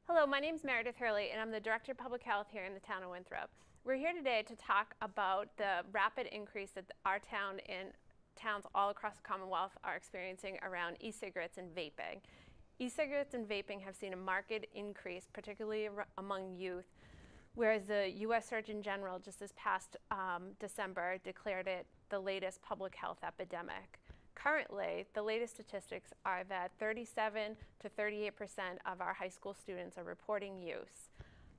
Hello, my name is Meredith Hurley, and I'm the Director of Public Health here in the town of Winthrop. We're here today to talk about the rapid increase that our town and towns all across the Commonwealth are experiencing around e-cigarettes and vaping. E-cigarettes and vaping have seen a marked increase, particularly among youth, whereas the U.S. Surgeon General just this past December declared it the latest public health epidemic. Currently, the latest statistics are that 37 to 38% of our high school students are reporting use.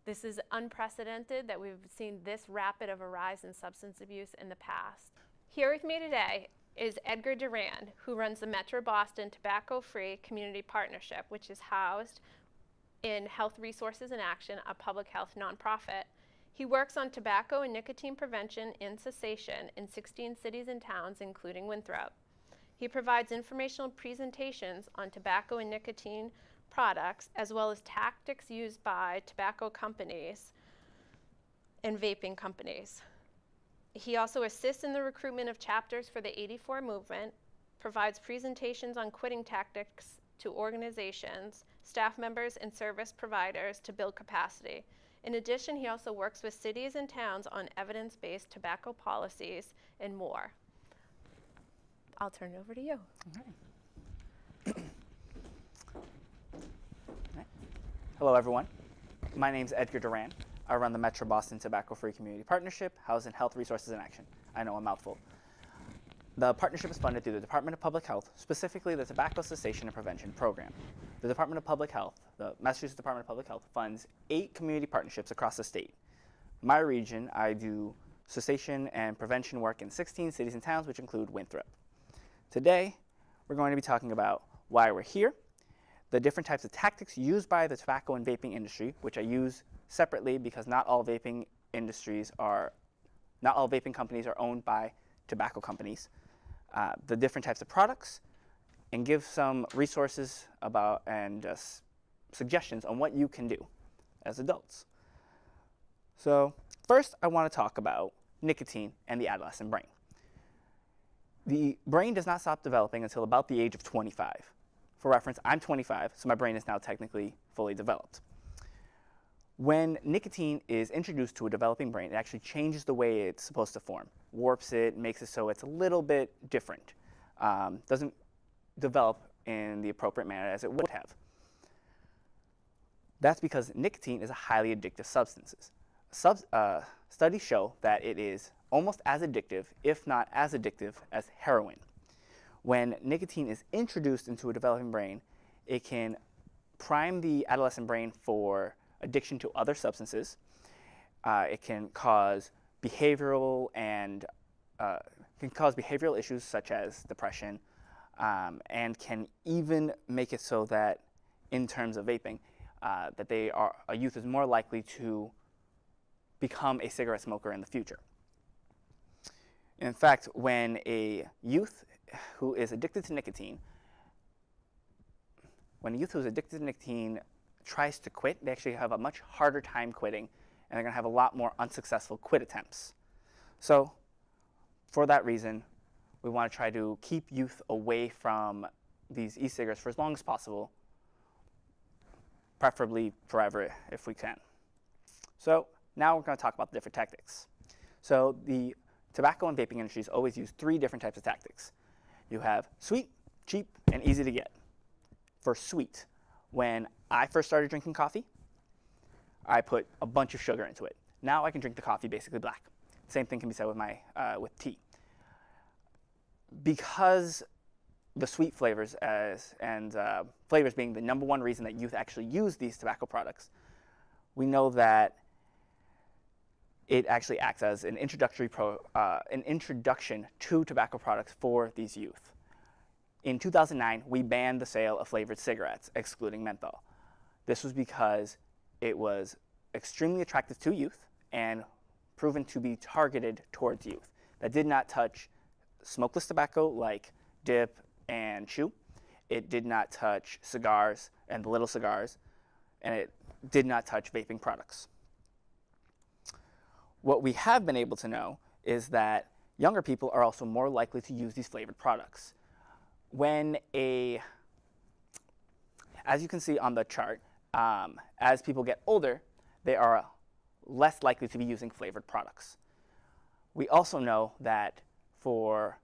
This is unprecedented that we've seen this rapid of a rise in substance abuse in the past. Here with me today is Edgar Duran, who runs the Metro Boston Tobacco-Free Community Partnership, which is housed in Health Resources in Action, a public health nonprofit. He works on tobacco and nicotine prevention and cessation in 16 cities and towns, including Winthrop. He provides informational presentations on tobacco and nicotine products, as well as tactics used by tobacco companies and vaping companies. He also assists in the recruitment of chapters for the 84 movement, provides presentations on quitting tactics to organizations, staff members, and service providers to build capacity. In addition, he also works with cities and towns on evidence-based tobacco policies and more. I'll turn it over to you. All right. Hello, everyone. My name is Edgar Duran. I run the Metro Boston Tobacco-Free Community Partnership, housed in Health Resources in Action. I know, a mouthful. The partnership is funded through the Department of Public Health, specifically the Tobacco Cessation and Prevention Program. The Department of Public Health, the Massachusetts Department of Public Health, funds 8 community partnerships across the state. My region, I do cessation and prevention work in 16 cities and towns, which include Winthrop. Today, we're going to be talking about why we're here, the different types of tactics used by the tobacco and vaping industry, which I use separately because not all vaping companies are owned by tobacco companies, the different types of products, and give some resources about and suggestions on what you can do as adults. So first, I want to talk about nicotine and the adolescent brain. The brain does not stop developing until about the age of 25. For reference, I'm 25, so my brain is now technically fully developed. When nicotine is introduced to a developing brain, it actually changes the way it's supposed to form, warps it, makes it so it's a little bit different, doesn't develop in the appropriate manner as it would have. That's because nicotine is a highly addictive substance. Studies show that it is almost as addictive, if not as addictive, as heroin. When nicotine is introduced into a developing brain, it can prime the adolescent brain for addiction to other substances. It can cause behavioral issues such as depression, and can even make it so that, in terms of vaping, that a youth is more likely to become a cigarette smoker in the future. In fact, when a youth who is addicted to nicotine, tries to quit, they actually have a much harder time quitting, and they're going to have a lot more unsuccessful quit attempts. So, for that reason, we want to try to keep youth away from these e-cigarettes for as long as possible, preferably forever if we can. So, now we're going to talk about the different tactics. So, the tobacco and vaping industries always use 3 different types of tactics. You have sweet, cheap, and easy to get. For sweet, when I first started drinking coffee, I put a bunch of sugar into it. Now I can drink the coffee basically black. Same thing can be said with tea. Because the sweet flavors flavors being the #1 reason that youth actually use these tobacco products, we know that it actually acts as an introduction to tobacco products for these youth. In 2009, we banned the sale of flavored cigarettes, excluding menthol. This was because it was extremely attractive to youth and proven to be targeted towards youth. That did not touch smokeless tobacco like dip and chew. It did not touch cigars and the little cigars, and it did not touch vaping products. What we have been able to know is that younger people are also more likely to use these flavored products. As you can see on the chart, as people get older, they are less likely to be using flavored products. We also know that for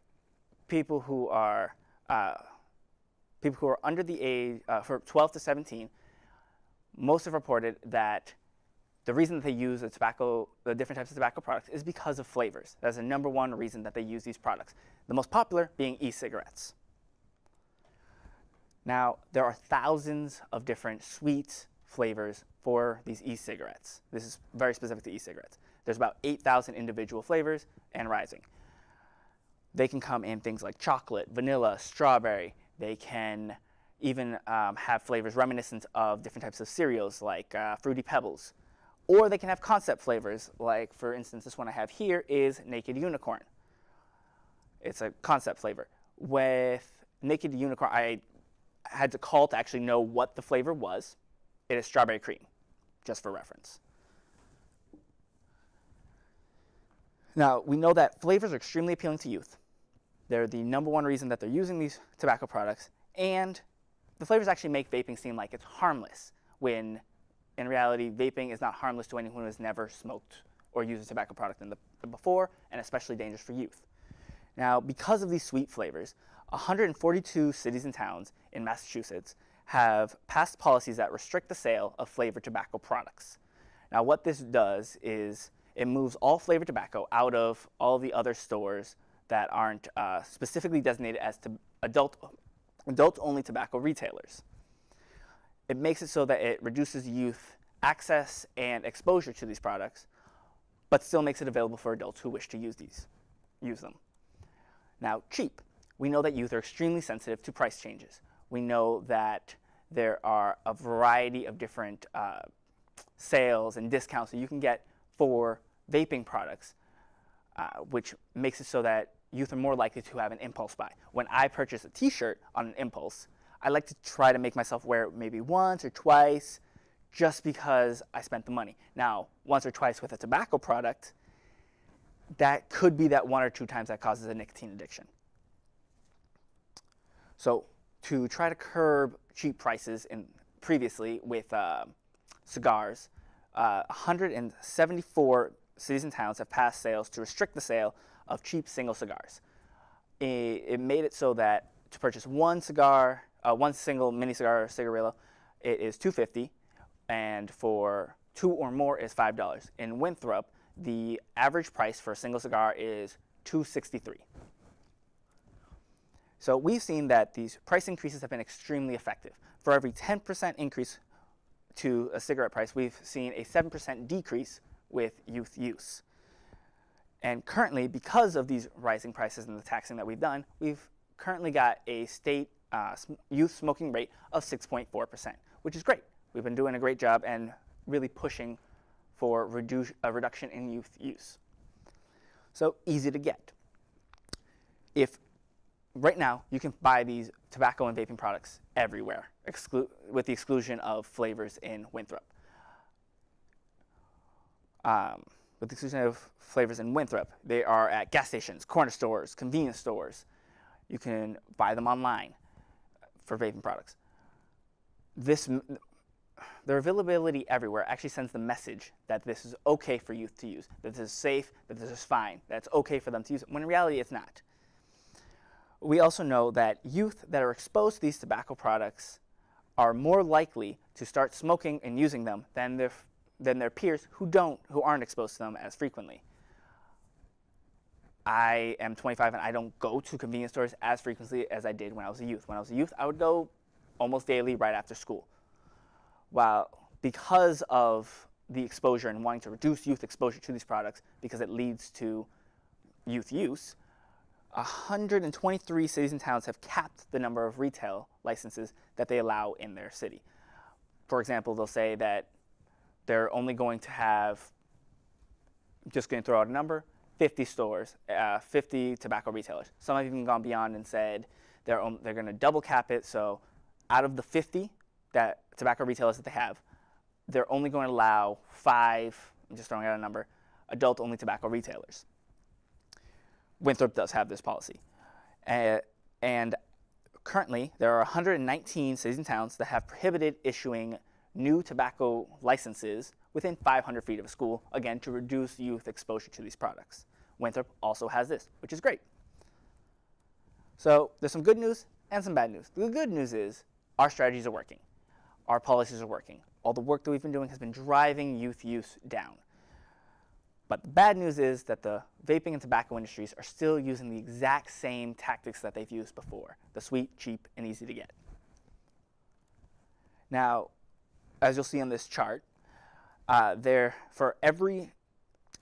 people who are under the age, for 12 to 17, most have reported that the reason that they use the different types of tobacco products is because of flavors. That's the number one reason that they use these products. The most popular being e-cigarettes. Now, there are thousands of different sweet flavors for these e-cigarettes. This is very specific to e-cigarettes. There's about 8,000 individual flavors and rising. They can come in things like chocolate, vanilla, strawberry. They can even have flavors reminiscent of different types of cereals like Fruity Pebbles. Or they can have concept flavors, like, for instance, this one I have here is Naked Unicorn. It's a concept flavor. With Naked Unicorn, I had to call to actually know what the flavor was. It is strawberry cream, just for reference. Now, we know that flavors are extremely appealing to youth. They're the number one reason that they're using these tobacco products, and the flavors actually make vaping seem like it's harmless, when in reality, vaping is not harmless to anyone who has never smoked or used a tobacco product before, and especially dangerous for youth. Now, because of these sweet flavors, 142 cities and towns in Massachusetts have passed policies that restrict the sale of flavored tobacco products. Now, what this does is it moves all flavored tobacco out of all the other stores that aren't specifically designated as adult-only tobacco retailers. It makes it so that it reduces youth access and exposure to these products, but still makes it available for adults who wish to use them. Now, cheap. We know that youth are extremely sensitive to price changes. We know that there are a variety of different sales and discounts that you can get for vaping products, which makes it so that youth are more likely to have an impulse buy. When I purchase a t-shirt on an impulse, I like to try to make myself wear it maybe once or twice just because I spent the money. Now, once or twice with a tobacco product, that could be that 1 or 2 times that causes a nicotine addiction. So to try to curb cheap prices previously with cigars, 174 cities and towns have passed sales to restrict the sale of cheap single cigars. It made it so that to purchase one single mini cigar or cigarillo, it is $2.50, and for 2 or more is $5. In Winthrop, the average price for a single cigar is $2.63. So we've seen that these price increases have been extremely effective. For every 10% increase to a cigarette price, we've seen a 7% decrease with youth use. And currently, because of these rising prices and the taxing that we've done, we've currently got a state youth smoking rate of 6.4%, which is great. We've been doing a great job and really pushing for a reduction in youth use. So easy to get. Right now, you can buy these tobacco and vaping products everywhere, with the exclusion of flavors in Winthrop. With the exclusion of flavors in Winthrop, they are at gas stations, corner stores, convenience stores. You can buy them online for vaping products. Their availability everywhere actually sends the message that this is okay for youth to use, that this is safe, that this is fine, that it's okay for them to use it, when in reality it's not. We also know that youth that are exposed to these tobacco products are more likely to start smoking and using them than their peers who aren't exposed to them as frequently. I am 25 and I don't go to convenience stores as frequently as I did when I was a youth. When I was a youth, I would go almost daily right after school. Because of the exposure and wanting to reduce youth exposure to these products, because it leads to youth use, 123 cities and towns have capped the number of retail licenses that they allow in their city. For example, they'll say that they're only going to have, just going to throw out a number, 50 stores, 50 tobacco retailers. Some have even gone beyond and said they're going to double cap it, so out of the 50 tobacco retailers that they have, they're only going to allow 5, I'm just throwing out a number, adult-only tobacco retailers. Winthrop does have this policy. And currently, there are 119 cities and towns that have prohibited issuing new tobacco licenses within 500 feet of a school, again, to reduce youth exposure to these products. Winthrop also has this, which is great. So there's some good news and some bad news. The good news is our strategies are working. Our policies are working. All the work that we've been doing has been driving youth use down. But the bad news is that the vaping and tobacco industries are still using the exact same tactics that they've used before, the sweet, cheap, and easy to get. Now, as you'll see on this chart, as the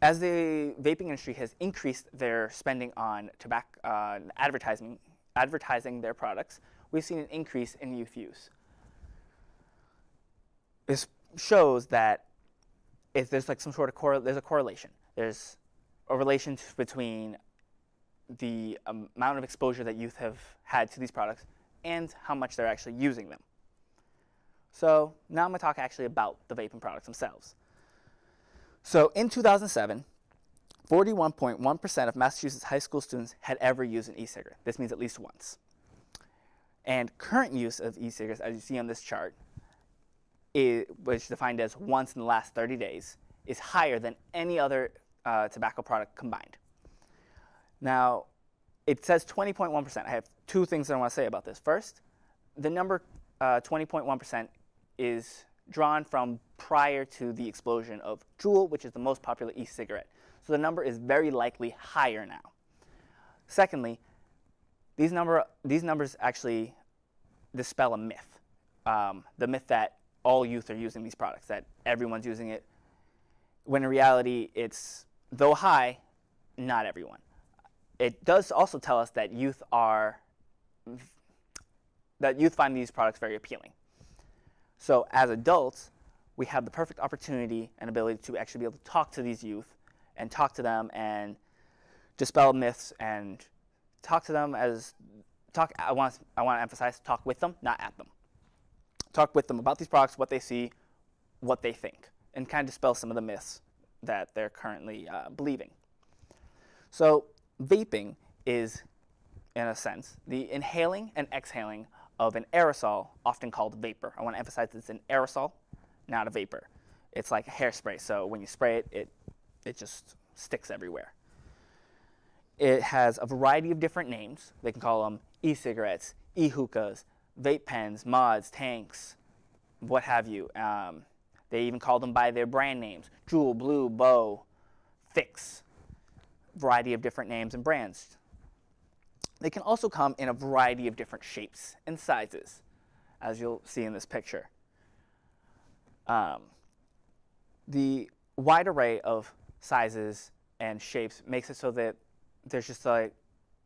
vaping industry has increased their spending on tobacco advertising their products, we've seen an increase in youth use. This shows that if there's like some sort of there's a correlation. There's a relation between the amount of exposure that youth have had to these products and how much they're actually using them. So now I'm going to talk actually about the vaping products themselves. So in 2007, 41.1% of Massachusetts high school students had ever used an e-cigarette. This means at least once. And current use of e-cigarettes, as you see on this chart, which is defined as once in the last 30 days, is higher than any other tobacco product combined. Now, it says 20.1%. I have two things that I want to say about this. First, the number 20.1% is drawn from prior to the explosion of Juul, which is the most popular e-cigarette. So the number is very likely higher now. Secondly, these numbers actually dispel a myth. The myth that all youth are using these products, that everyone's using it, when in reality it's, though high, not everyone. It does also tell us that youth find these products very appealing. So as adults, we have the perfect opportunity and ability to actually be able to talk to these youth and talk to them and dispel myths and talk to them I want to emphasize, talk with them, not at them. Talk with them about these products, what they see, what they think, and kind of dispel some of the myths that they're currently believing. So vaping is, in a sense, the inhaling and exhaling of an aerosol, often called vapor. I want to emphasize it's an aerosol, not a vapor. It's like a hairspray, so when you spray it, it just sticks everywhere. It has a variety of different names. They can call them e-cigarettes, e-hookahs, vape pens, mods, tanks, what have you. They even call them by their brand names: Juul, Blue, Bow, Fix. Variety of different names and brands. They can also come in a variety of different shapes and sizes, as you'll see in this picture. The wide array of sizes and shapes makes it so that there's just like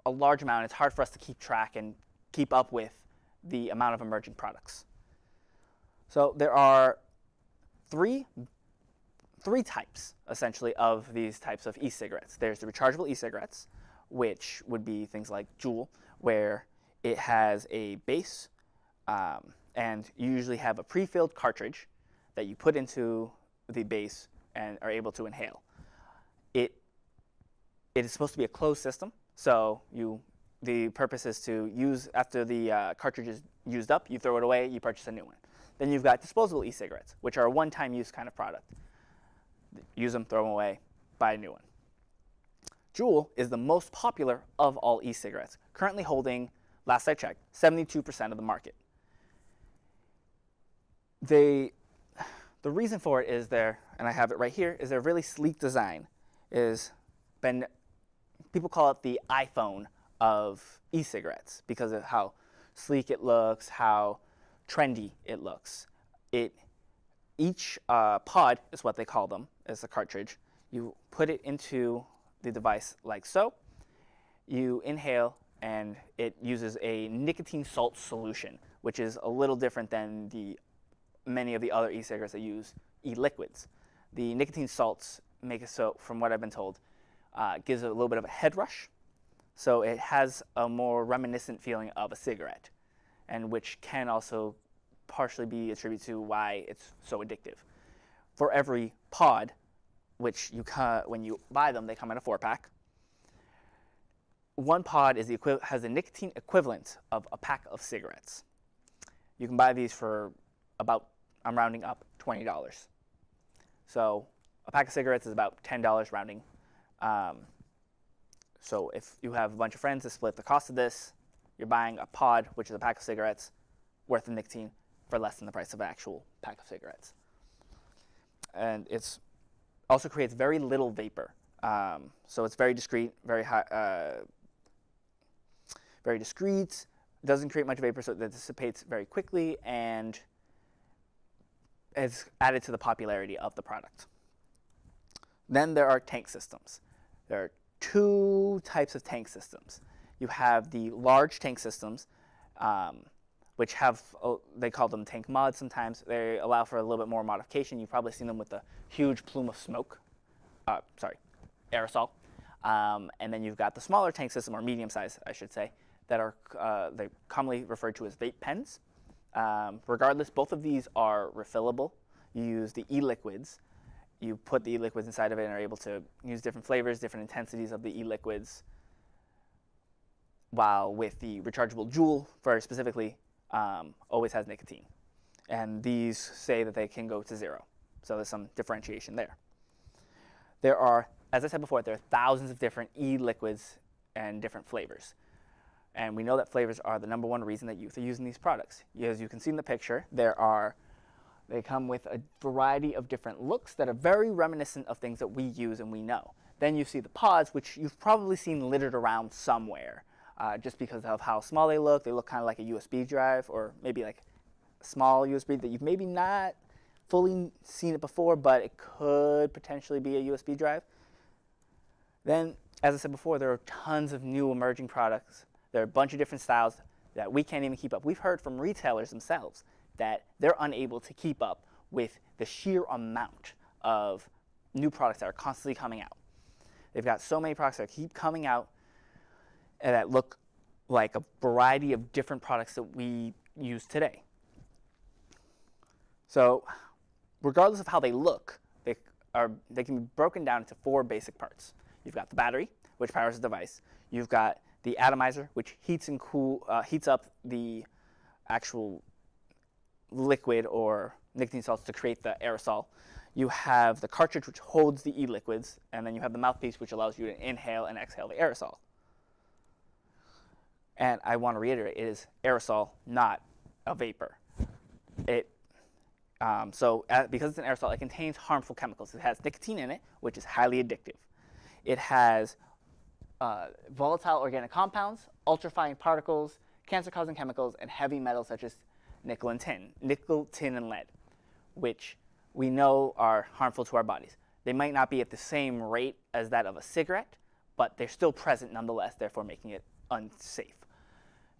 a large amount. It's hard for us to keep track and keep up with the amount of emerging products. So there are three types, essentially, of these types of e-cigarettes. There's the rechargeable e-cigarettes, which would be things like Juul, where it has a base, and you usually have a pre-filled cartridge that you put into the base and are able to inhale. It is supposed to be a closed system, so the purpose is to use, after the cartridge is used up, you throw it away, you purchase a new one. Then you've got disposable e-cigarettes, which are a one-time use kind of product. Use them, throw them away, buy a new one. Juul is the most popular of all e-cigarettes, currently holding, last I checked, 72% of the market. The reason for it is and I have it right here, is their really sleek design. People call it the iPhone of e-cigarettes because of how sleek it looks, how trendy it looks. Each pod is what they call them, as a cartridge. You put it into the device like so. You inhale, and it uses a nicotine salt solution, which is a little different than many of the other e-cigarettes that use e-liquids. The nicotine salts make it so, from what I've been told, gives it a little bit of a head rush. So it has a more reminiscent feeling of a cigarette, and which can also partially be attributed to why it's so addictive. For every pod, which when you buy them, they come in a 4-pack. One pod has the nicotine equivalent of a pack of cigarettes. You can buy these for about I'm rounding up, $20. So a pack of cigarettes is about $10 rounding. So if you have a bunch of friends to split the cost of this, you're buying a pod, which is a pack of cigarettes, worth of nicotine for less than the price of an actual pack of cigarettes. And it's also creates very little vapor. So it's very discreet, very high, very discreet. Doesn't create much vapor, so it dissipates very quickly, and it's added to the popularity of the product. Then there are tank systems. There are two types of tank systems. You have the large tank systems, which have, they call them tank mods sometimes. They allow for a little bit more modification. You've probably seen them with a huge plume of smoke, aerosol. And then you've got the smaller tank system, or medium size, I should say, that are they're commonly referred to as vape pens. Regardless, both of these are refillable. You use the e-liquids. You put the e-liquids inside of it and are able to use different flavors, different intensities of the e-liquids. While with the rechargeable Juul, very specifically, always has nicotine. And these say that they can go to 0. So there's some differentiation there. There are, as I said before, there are thousands of different e-liquids and different flavors. And we know that flavors are the #1 reason that youth are using these products. As you can see in the picture, they come with a variety of different looks that are very reminiscent of things that we use and we know. Then you see the pods, which you've probably seen littered around somewhere, just because of how small they look. They look kind of like a USB drive, or maybe like a small USB that you've maybe not fully seen it before, but it could potentially be a USB drive. Then, as I said before, there are tons of new emerging products. There are a bunch of different styles that we can't even keep up. We've heard from retailers themselves that they're unable to keep up with the sheer amount of new products that are constantly coming out. They've got so many products that keep coming out and that look like a variety of different products that we use today. So regardless of how they look, they can be broken down into 4 basic parts. You've got the battery, which powers the device. You've got the atomizer, which heats up the actual liquid or nicotine salts to create the aerosol. You have the cartridge, which holds the e-liquids, and then you have the mouthpiece, which allows you to inhale and exhale the aerosol. And I want to reiterate, it is aerosol, not a vapor. Because it's an aerosol, it contains harmful chemicals. It has nicotine in it, which is highly addictive. It has volatile organic compounds, ultrafine particles, cancer-causing chemicals, and heavy metals such as nickel, tin, and lead, which we know are harmful to our bodies. They might not be at the same rate as that of a cigarette, but they're still present nonetheless, therefore making it unsafe.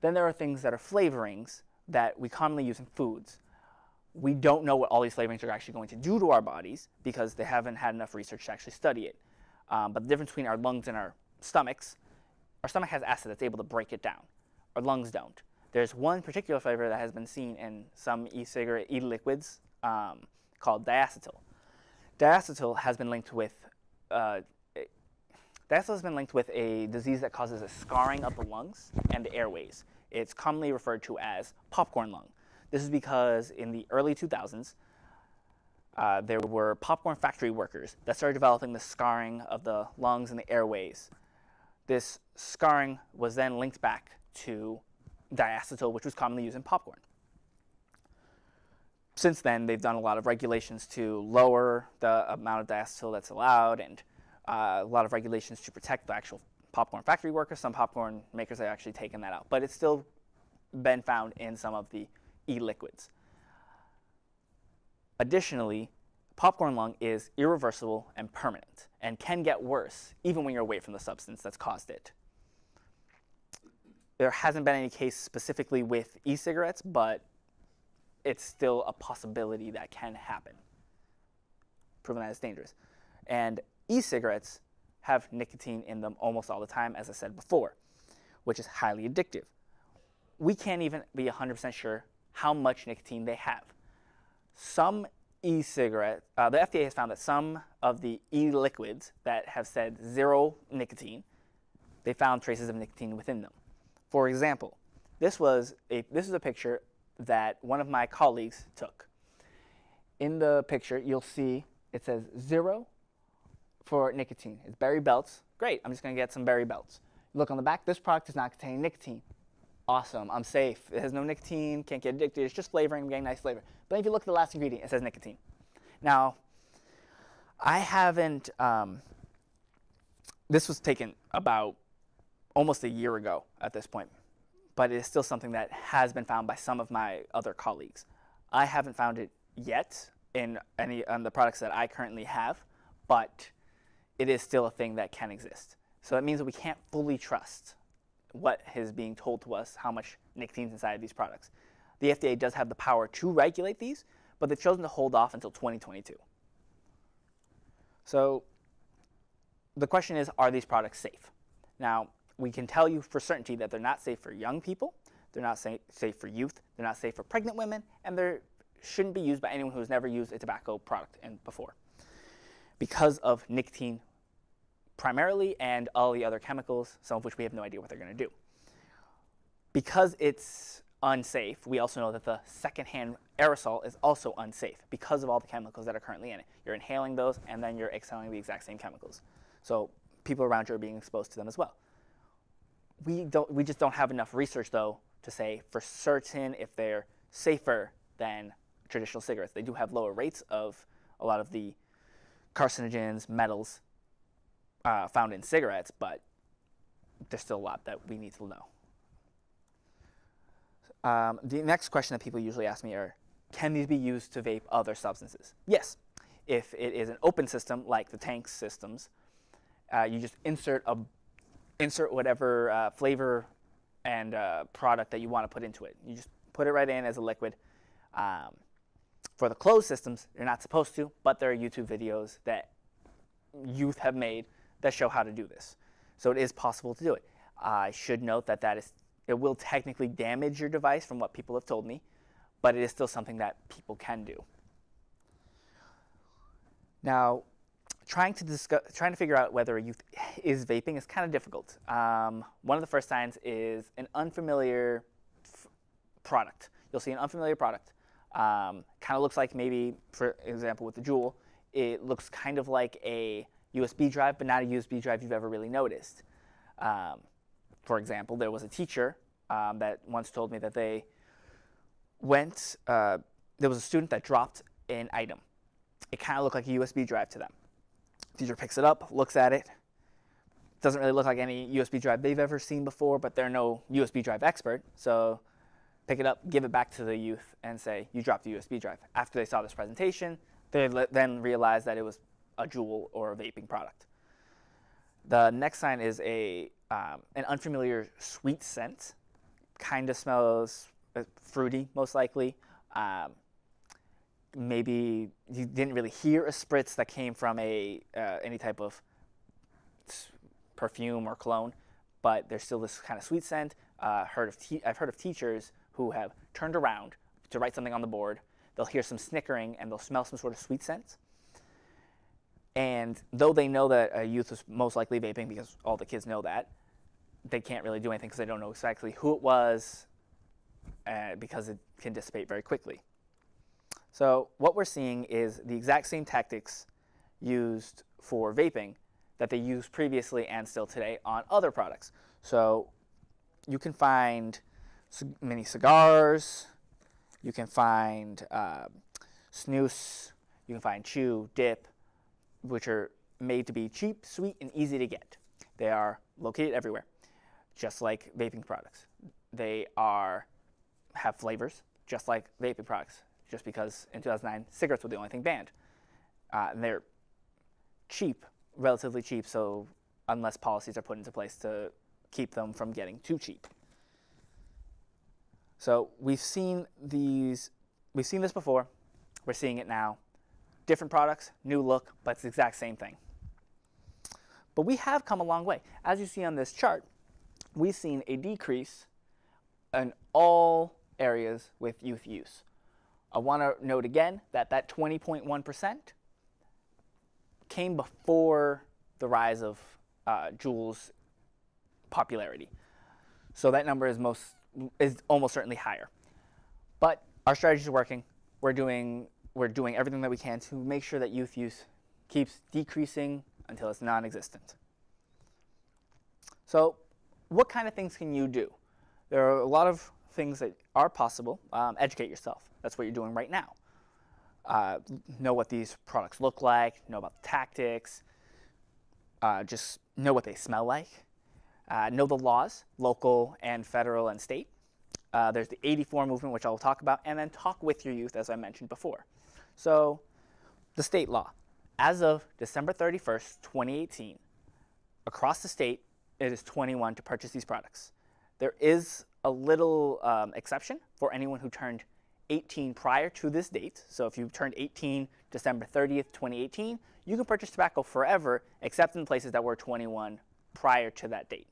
Then there are things that are flavorings that we commonly use in foods. We don't know what all these flavorings are actually going to do to our bodies because they haven't had enough research to actually study it. But the difference between our lungs and our stomach has acid that's able to break it down. Our lungs don't. There's one particular flavor that has been seen in some e-cigarette e-liquids called diacetyl. Diacetyl has been linked with a disease that causes a scarring of the lungs and the airways. It's commonly referred to as popcorn lung. This is because in the early 2000s, there were popcorn factory workers that started developing the scarring of the lungs and the airways. This scarring was then linked back to diacetyl, which was commonly used in popcorn. Since then, they've done a lot of regulations to lower the amount of diacetyl that's allowed, and a lot of regulations to protect the actual popcorn factory workers. Some popcorn makers have actually taken that out, but it's still been found in some of the e-liquids. Additionally, popcorn lung is irreversible and permanent and can get worse even when you're away from the substance that's caused it. There hasn't been any case specifically with e-cigarettes, but it's still a possibility that can happen, proven that it's dangerous. And e-cigarettes have nicotine in them almost all the time, as I said before, which is highly addictive. We can't even be 100% sure how much nicotine they have. Some e-cigarette, the FDA has found that some of the e-liquids that have said 0 nicotine, they found traces of nicotine within them. For example, this is a picture that one of my colleagues took. in the picture, you'll see it says 0 for nicotine. It's berry belts. Great, I'm just going to get some berry belts. Look on the back, this product does not contain nicotine. Awesome, I'm safe. It has no nicotine, can't get addicted. It's just flavoring, I'm getting nice flavor. But if you look at the last ingredient, it says nicotine. Now, I haven't, this was taken about almost a year ago at this point, but it is still something that has been found by some of my other colleagues. I haven't found it yet in any on the products that I currently have, but it is still a thing that can exist. So that means that we can't fully trust what is being told to us, how much nicotine is inside of these products. The FDA does have the power to regulate these, but they've chosen to hold off until 2022. So the question is, are these products safe? Now, we can tell you for certainty that they're not safe for young people, they're not safe for youth, they're not safe for pregnant women, and they shouldn't be used by anyone who's never used a tobacco product before, because of nicotine primarily and all the other chemicals, some of which we have no idea what they're going to do. Because it's unsafe, we also know that the secondhand aerosol is also unsafe because of all the chemicals that are currently in it. You're inhaling those, and then you're exhaling the exact same chemicals. So people around you are being exposed to them as well. We just don't have enough research, though, to say for certain if they're safer than traditional cigarettes. They do have lower rates of a lot of the carcinogens, metals found in cigarettes, but there's still a lot that we need to know. The next question that people usually ask me are, can these be used to vape other substances? Yes. If it is an open system, like the tank systems, you just insert whatever flavor and product that you want to put into it. You just put it right in as a liquid. For the closed systems, you're not supposed to, but there are YouTube videos that youth have made that show how to do this. So it is possible to do it. I should note that it will technically damage your device from what people have told me, but it is still something that people can do. Now, trying to figure out whether a youth is vaping is kind of difficult. One of the first signs is an unfamiliar product. You'll see an unfamiliar product. Kind of looks like, maybe, for example, with the Juul, it looks kind of like a USB drive, but not a USB drive you've ever really noticed. For example, there was a teacher that once told me that there was a student that dropped an item. It kind of looked like a USB drive to them. Teacher picks it up, looks at it. Doesn't really look like any USB drive they've ever seen before, but they're no USB drive expert. So pick it up, give it back to the youth, and say, you dropped a USB drive. After they saw this presentation, they then realized that it was a Juul or a vaping product. The next sign is an unfamiliar sweet scent. Kind of smells fruity, most likely. Maybe you didn't really hear a spritz that came from any type of perfume or cologne, but there's still this kind of sweet scent. I've heard of teachers who have turned around to write something on the board. They'll hear some snickering and they'll smell some sort of sweet scent. And though they know that a youth is most likely vaping, because all the kids know that, they can't really do anything because they don't know exactly who it was, because it can dissipate very quickly. So what we're seeing is the exact same tactics used for vaping that they used previously and still today on other products. So you can find mini cigars, you can find snus, you can find chew, dip, which are made to be cheap, sweet, and easy to get. They are located everywhere, just like vaping products. They have flavors, just like vaping products, just because in 2009, cigarettes were the only thing banned. And they're cheap, relatively cheap, so unless policies are put into place to keep them from getting too cheap. So we've seen this before, we're seeing it now. Different products, new look, but it's the exact same thing. But we have come a long way. As you see on this chart, we've seen a decrease in all areas with youth use. I want to note again that 20.1% came before the rise of Juul's popularity. So that number is almost certainly higher. But our strategy is working. We're doing we're doing everything that we can to make sure that youth use keeps decreasing until it's non-existent. So what kind of things can you do? There are a lot of things that are possible. Educate yourself. That's what you're doing right now. Know what these products look like, know about the tactics, just know what they smell like, know the laws, local and federal and state. There's the 84 movement, which I'll talk about, and then talk with your youth, as I mentioned before. So the state law. As of December 31st, 2018, across the state, it is 21 to purchase these products. There is a little exception for anyone who turned 18 prior to this date. So if you turned 18 December 30th, 2018, you can purchase tobacco forever, except in places that were 21 prior to that date.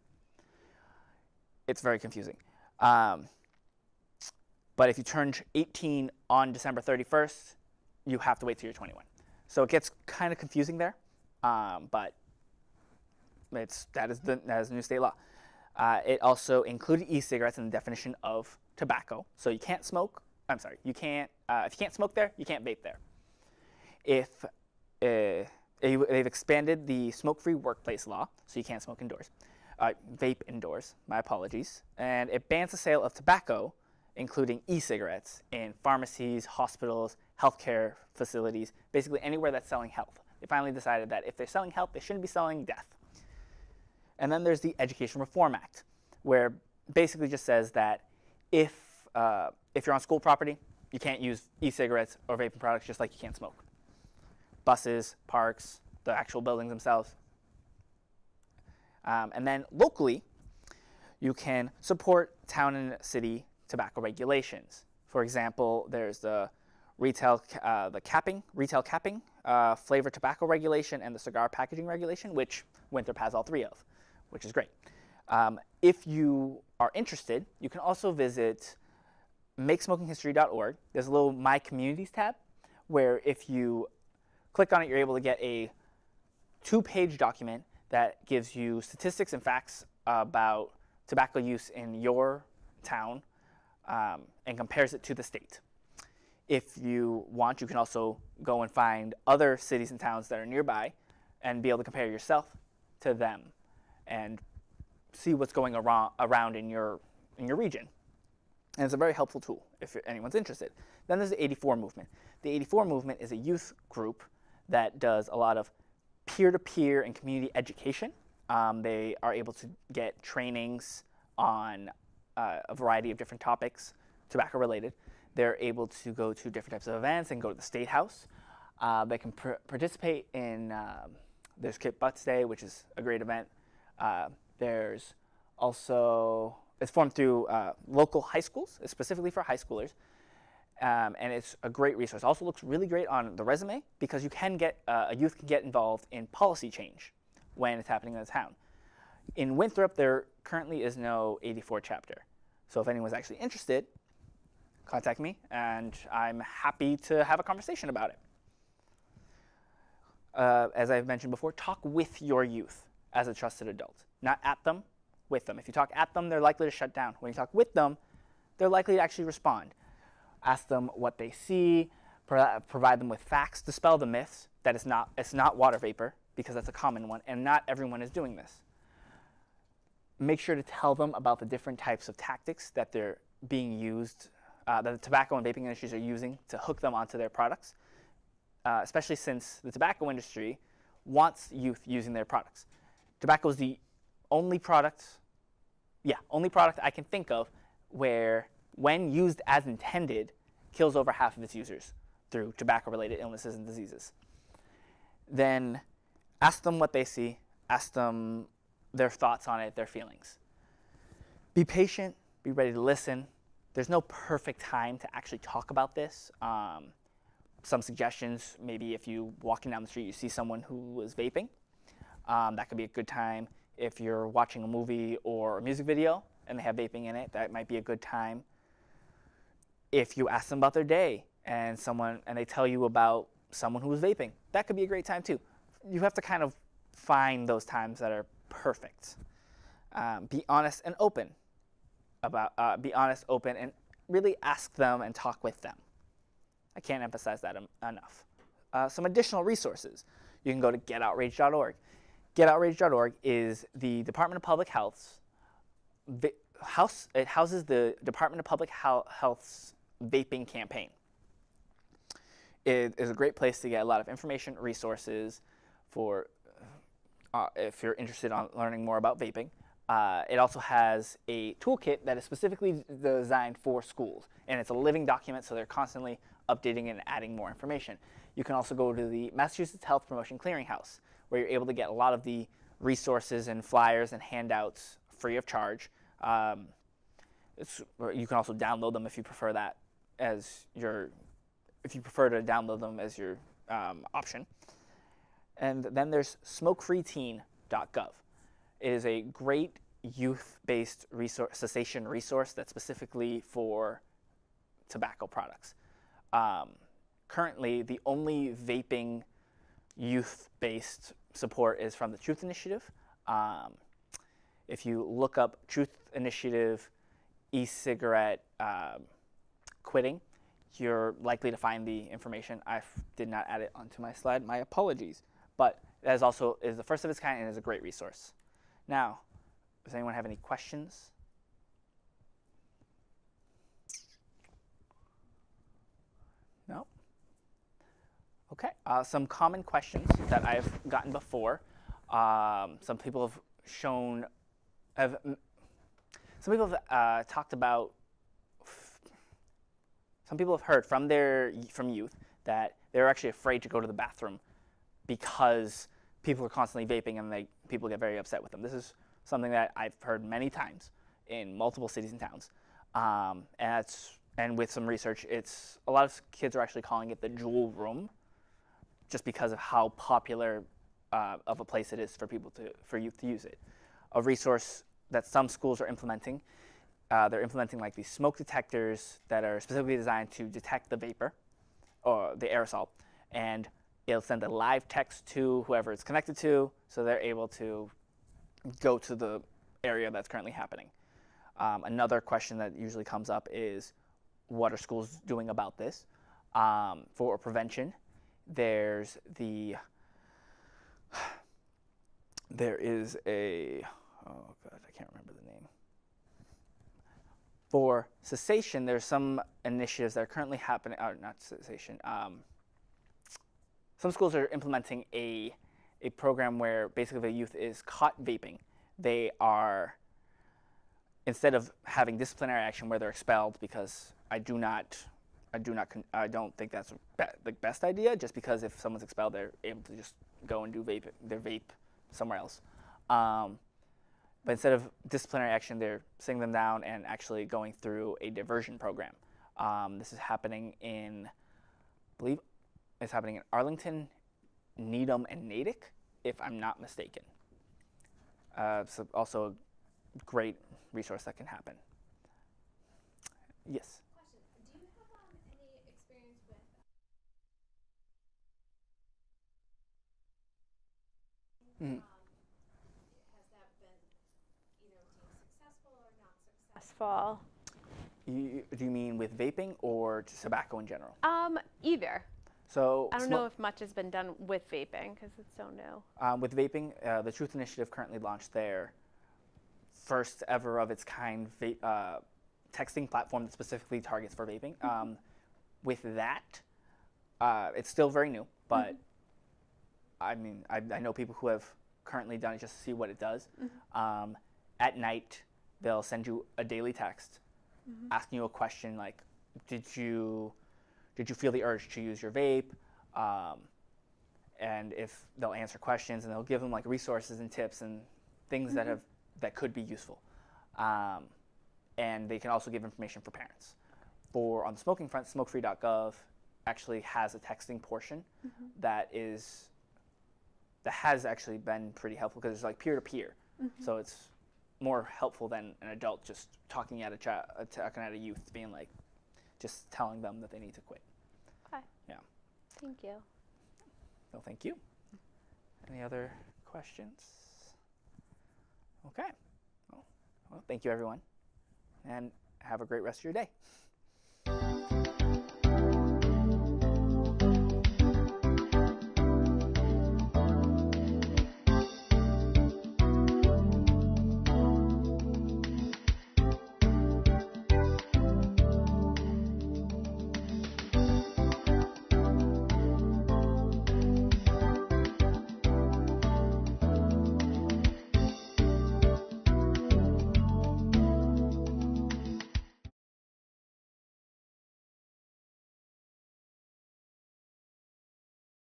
It's very confusing. But if you turned 18 on December 31st, you have to wait till you're 21. So it gets kind of confusing there, but that is the new state law. It also included e-cigarettes in the definition of tobacco. So you can't smoke. I'm sorry, you can't. If you can't smoke there, you can't vape there. If they've expanded the smoke-free workplace law, so you can't smoke indoors, vape indoors. My apologies. And it bans the sale of tobacco, including e-cigarettes, in pharmacies, hospitals, healthcare facilities, basically anywhere that's selling health. They finally decided that if they're selling health, they shouldn't be selling death. And then there's the Education Reform Act, where basically just says that if you're on school property, you can't use e-cigarettes or vaping products, just like you can't smoke. Buses, parks, the actual buildings themselves. And then locally, you can support town and city tobacco regulations. For example, there's the retail capping, flavored tobacco regulation, and the cigar packaging regulation, which Winthrop has all three of, which is great. If you are interested, you can also visit makesmokinghistory.org. There's a little My Communities tab, where if you click on it, you're able to get a 2-page document that gives you statistics and facts about tobacco use in your town and compares it to the state. If you want, you can also go and find other cities and towns that are nearby and be able to compare yourself to them and see what's going around in your region. And it's a very helpful tool if anyone's interested. Then there's the 84 movement. The 84 movement is a youth group that does a lot of peer-to-peer and community education. They are able to get trainings on a variety of different topics, tobacco-related. They're able to go to different types of events and go to the State House. They can participate in, there's Kip Butt's Day, which is a great event. There's also, it's formed through local high schools, specifically for high schoolers. And it's a great resource. Also looks really great on the resume because you can get, a youth can get involved in policy change when it's happening in the town. In Winthrop, there currently is no 84 chapter. So if anyone's actually interested, contact me, and I'm happy to have a conversation about it. As I've mentioned before, talk with your youth as a trusted adult. Not at them, with them. If you talk at them, they're likely to shut down. When you talk with them, they're likely to actually respond. Ask them what they see, provide them with facts, dispel the myths that it's not water vapor, because that's a common one, and not everyone is doing this. Make sure to tell them about the different types of tactics that they're being used, that the tobacco and vaping industries are using to hook them onto their products, especially since the tobacco industry wants youth using their products. Tobacco is the only product I can think of where, when used as intended, kills over half of its users through tobacco-related illnesses and diseases. Then ask them what they see, ask them their thoughts on it, their feelings. Be patient, be ready to listen. There's no perfect time to actually talk about this. Some suggestions, maybe if you walking down the street, you see someone who is vaping, that could be a good time. If you're watching a movie or a music video and they have vaping in it, that might be a good time. If you ask them about their day and they tell you about someone who was vaping, that could be a great time too. You have to kind of find those times that are perfect. Be honest and open and really ask them and talk with them. I can't emphasize that enough. Some additional resources. You can go to getoutrage.org. Getoutrage.org is the Department of Public Health's it houses the Department of Public Health's vaping campaign. It is a great place to get a lot of information, resources for if you're interested in learning more about vaping. It also has a toolkit that is specifically designed for schools, and it's a living document, so they're constantly updating and adding more information. You can also go to the Massachusetts Health Promotion Clearinghouse, where you're able to get a lot of the resources and flyers and handouts free of charge. You can also download them if you prefer that as if you prefer to download them as your option. And then there's smokefreeteen.gov. It is a great youth-based cessation resource that's specifically for tobacco products. Currently, the only vaping youth-based support is from the Truth Initiative. If you look up Truth Initiative e-cigarette quitting, you're likely to find the information. I did not add it onto my slide. My apologies. But that is also the first of its kind and is a great resource. Now, does anyone have any questions? No? Okay. Some common questions that I've gotten before. Some people have talked about. Some people have heard from youth that they're actually afraid to go to the bathroom because people are constantly vaping and people get very upset with them. This is something that I've heard many times in multiple cities and towns. And with some research, a lot of kids are actually calling it the jewel room, just because of how popular of a place it is for youth to use it. A resource that some schools are implementing. They're implementing like these smoke detectors that are specifically designed to detect the vapor or the aerosol, and it'll send a live text to whoever it's connected to, so they're able to go to the area that's currently happening. Another question that usually comes up is, what are schools doing about this? For prevention, there is a, oh God, I can't remember the name. For cessation, there's some initiatives that are currently happening, not cessation. Some schools are implementing a program where basically the youth is caught vaping. They are, instead of having disciplinary action where they're expelled, because I don't think that's the best idea, just because if someone's expelled, they're able to just go and do their vape somewhere else. But instead of disciplinary action, they're sitting them down and actually going through a diversion program. This is happening in, I believe it's happening in Arlington, Needham, and Natick, if I'm not mistaken. It's also a great resource that can happen. Yes? Question. Do you have any experience with has that been deemed successful or not successful? Do you mean with vaping or tobacco in general? Either. So I don't know if much has been done with vaping because it's so new. With vaping, the Truth Initiative currently launched their first ever of its kind texting platform that specifically targets for vaping. With that, it's still very new, but I mean, I know people who have currently done it just to see what it does. At night, they'll send you a daily text asking you a question like, did you feel the urge to use your vape? And if they'll answer questions, and they'll give them like resources and tips and things that could be useful. And they can also give information for parents. On the smoking front, smokefree.gov actually has a texting portion that has actually been pretty helpful because it's like peer-to-peer. So it's more helpful than an adult just talking at a youth, being like, just telling them that they need to quit. Okay. Yeah. Thank you. No, thank you. Any other questions? Okay. Well, thank you, everyone, and have a great rest of your day.